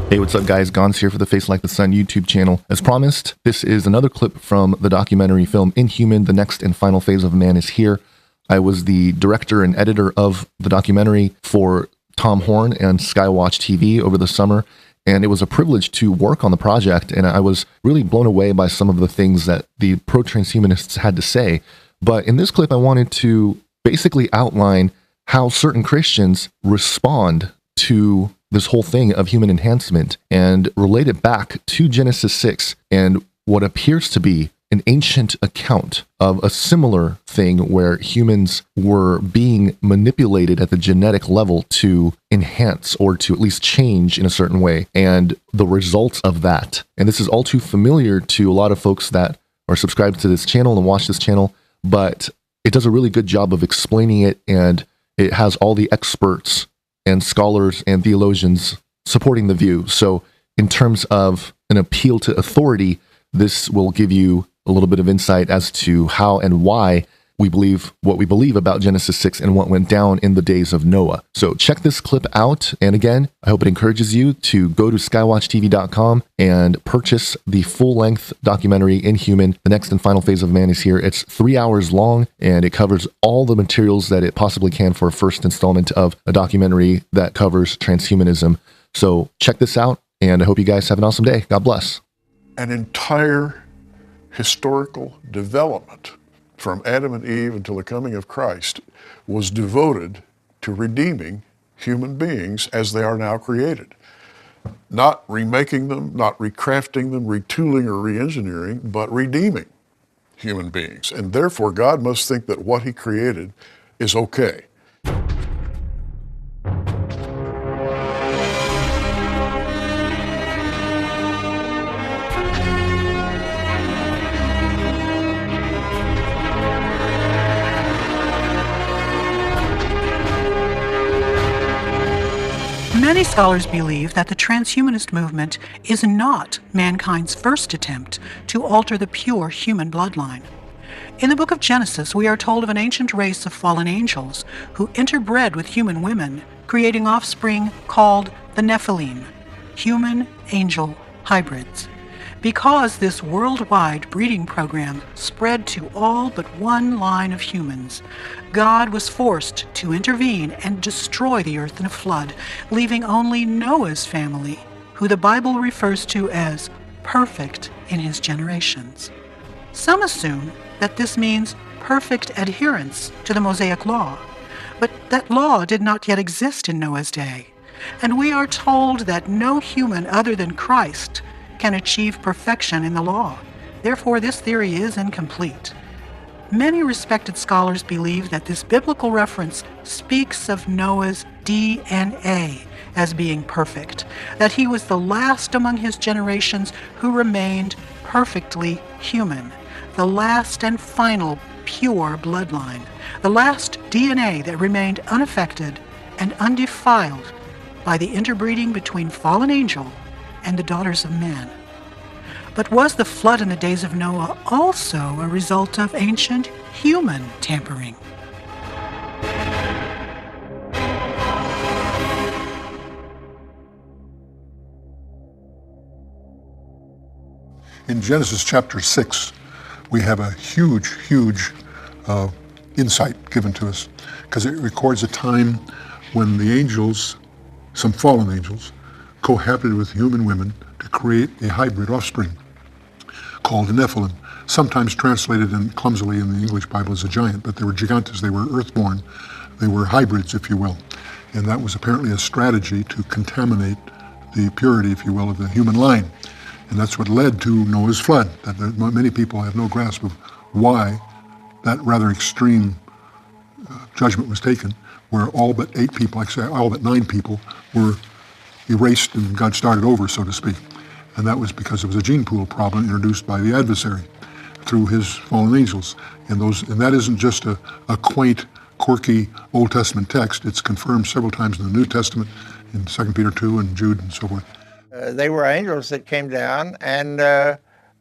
Hey, what's up guys? Gons here for the Face Like the Sun YouTube channel. As promised, this is another clip from the documentary film Inhuman, The Next and Final Phase of Man is Here. I was the director and editor of the documentary for Tom Horn and Skywatch TV over the summer, and it was a privilege to work on the project, and I was really blown away by some of the things that the pro-transhumanists had to say. But in this clip, I wanted to basically outline how certain Christians respond to this whole thing of human enhancement and relate it back to Genesis 6 and what appears to be an ancient account of a similar thing where humans were being manipulated at the genetic level to enhance or to at least change in a certain way, and the results of that. And this is all too familiar to a lot of folks that are subscribed to this channel and watch this channel, but it does a really good job of explaining it, and it has all the experts and scholars and theologians supporting the view. So in terms of an appeal to authority, this will give you a little bit of insight as to how and why we believe what we believe about Genesis 6 and what went down in the days of Noah. So check this clip out. And again, I hope it encourages you to go to skywatchtv.com and purchase the full-length documentary Inhuman, The Next and Final Phase of Man is Here. It's 3 hours long, and it covers all the materials that it possibly can for a first installment of a documentary that covers transhumanism. So check this out, and I hope you guys have an awesome day. God bless. An entire historical development from Adam and Eve until the coming of Christ was devoted to redeeming human beings as they are now created. Not remaking them, not recrafting them, retooling or re-engineering, but redeeming human beings. And therefore God must think that what he created is okay. Many scholars believe that the transhumanist movement is not mankind's first attempt to alter the pure human bloodline. In the book of Genesis, we are told of an ancient race of fallen angels who interbred with human women, creating offspring called the Nephilim, human-angel hybrids. Because this worldwide breeding program spread to all but one line of humans, God was forced to intervene and destroy the earth in a flood, leaving only Noah's family, who the Bible refers to as perfect in his generations. Some assume that this means perfect adherence to the Mosaic law, but that law did not yet exist in Noah's day, and we are told that no human other than Christ can achieve perfection in the law. Therefore, this theory is incomplete. Many respected scholars believe that this biblical reference speaks of Noah's DNA as being perfect, that he was the last among his generations who remained perfectly human, the last and final pure bloodline, the last DNA that remained unaffected and undefiled by the interbreeding between fallen angel and the daughters of men. But was the flood in the days of Noah also a result of ancient human tampering? In Genesis chapter 6, we have a huge insight given to us, because it records a time when the angels, some fallen angels, cohabited with human women to create a hybrid offspring called a Nephilim, sometimes translated clumsily in the English Bible as a giant, but they were gigantes, they were earthborn, they were hybrids, if you will. And that was apparently a strategy to contaminate the purity, if you will, of the human line. And that's what led to Noah's flood. That many people have no grasp of why that rather extreme judgment was taken, where all but 8 people, actually all but 9 people, were erased and God started over, so to speak. And that was because it was a gene pool problem introduced by the adversary through his fallen angels. And that isn't just a quaint, quirky Old Testament text. It's confirmed several times in the New Testament, in 2 Peter 2 and Jude and so forth. They were angels that came down and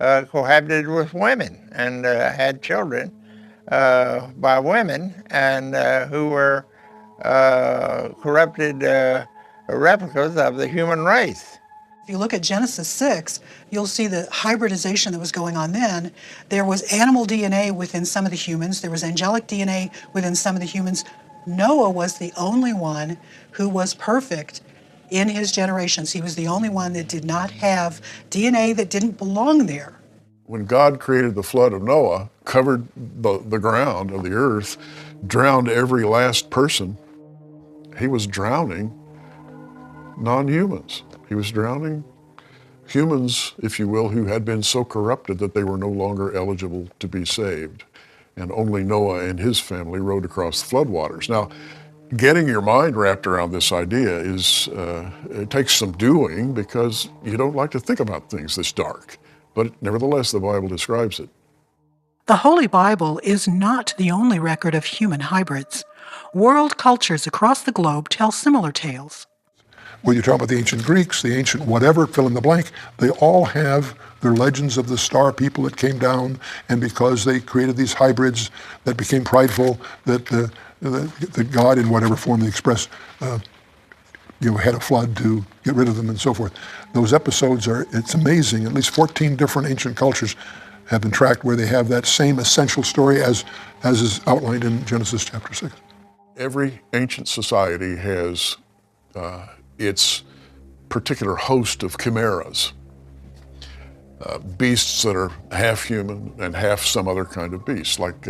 cohabited with women and had children by women, and who were corrupted replicas of the human race. If you look at Genesis 6, you'll see the hybridization that was going on then. There was animal DNA within some of the humans. There was angelic DNA within some of the humans. Noah was the only one who was perfect in his generations. He was the only one that did not have DNA that didn't belong there. When God created the flood of Noah, covered the ground of the earth, drowned every last person, he was drowning non-humans. He was drowning humans, if you will, who had been so corrupted that they were no longer eligible to be saved. And only Noah and his family rode across the floodwaters. Now, getting your mind wrapped around this idea it takes some doing, because you don't like to think about things this dark. But nevertheless, the Bible describes it. The Holy Bible is not the only record of human hybrids. World cultures across the globe tell similar tales. Whether you're talking about the ancient Greeks, the ancient whatever, fill in the blank, they all have their legends of the star people that came down, and because they created these hybrids that became prideful, that the God in whatever form they expressed, had a flood to get rid of them and so forth. Those episodes it's amazing. At least 14 different ancient cultures have been tracked where they have that same essential story as is outlined in Genesis chapter 6. Every ancient society has its particular host of chimeras, beasts that are half human and half some other kind of beast, like,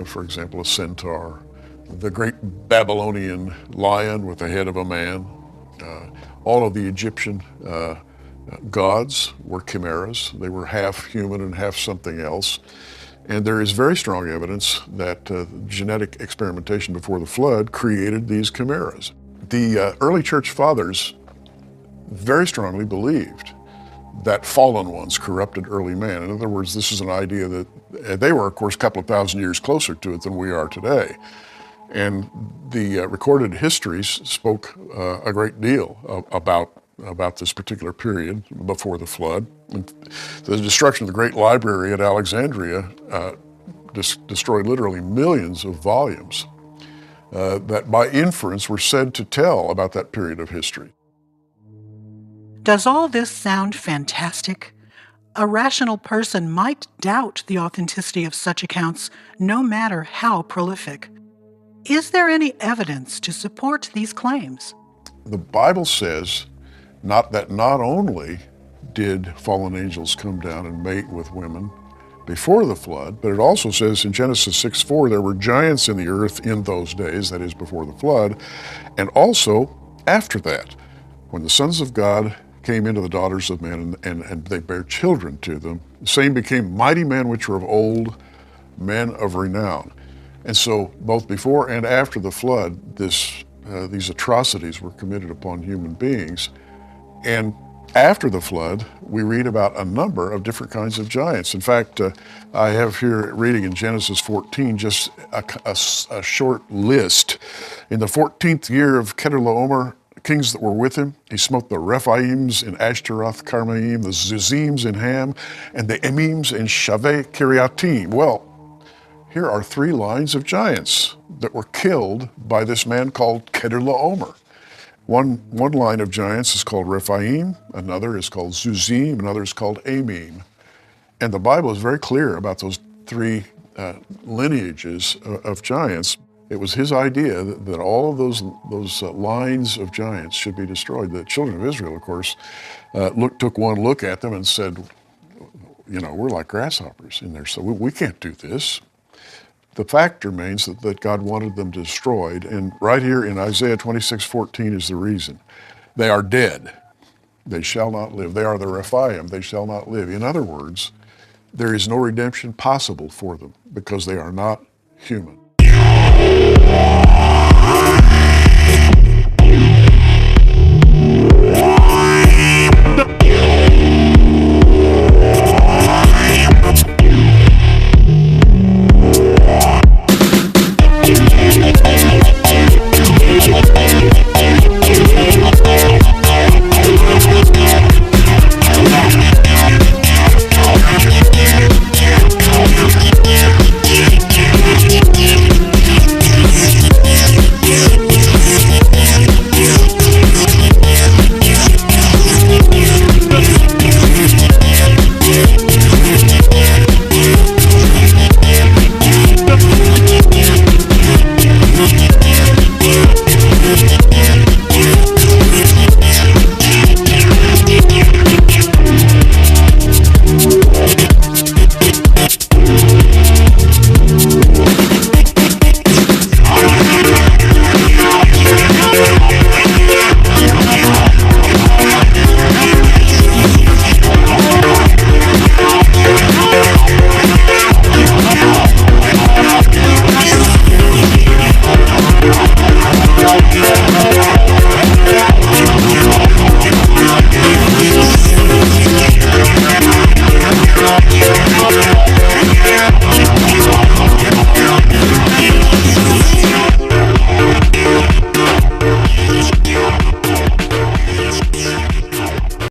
for example, a centaur, the great Babylonian lion with the head of a man. All of the Egyptian gods were chimeras. They were half human and half something else. And there is very strong evidence that genetic experimentation before the flood created these chimeras. The early church fathers very strongly believed that fallen ones corrupted early man. In other words, this is an idea that they were, of course, a couple of thousand years closer to it than we are today. And the recorded histories spoke a great deal about this particular period before the flood. And the destruction of the great library at Alexandria destroyed literally millions of volumes that by inference were said to tell about that period of history. Does all this sound fantastic? A rational person might doubt the authenticity of such accounts, no matter how prolific. Is there any evidence to support these claims? The Bible says not only did fallen angels come down and mate with women before the flood, but it also says in Genesis 6:4 there were giants in the earth in those days, that is before the flood, and also after that, when the sons of God came into the daughters of men and they bare children to them, the same became mighty men which were of old, men of renown. And so both before and after the flood, these atrocities were committed upon human beings. And after the flood, we read about a number of different kinds of giants. In fact, I have here reading in Genesis 14 just a short list. In the 14th year of Chedorlaomer, kings that were with him, he smote the Rephaims in Ashtaroth Carmaim, the Zuzims in Ham, and the Emims in Shaveh Kiriatim. Well, here are three lines of giants that were killed by this man called Chedorlaomer. One line of giants is called Rephaim, another is called Zuzim, another is called Amim. And the Bible is very clear about those three lineages of giants. It was his idea that all of those lines of giants should be destroyed. The children of Israel, of course, took one look at them and said, we're like grasshoppers in there, so we can't do this. The fact remains that God wanted them destroyed, and right here in Isaiah 26:14 is the reason. They are dead. They shall not live. They are the Rephaim. They shall not live. In other words, there is no redemption possible for them because they are not human.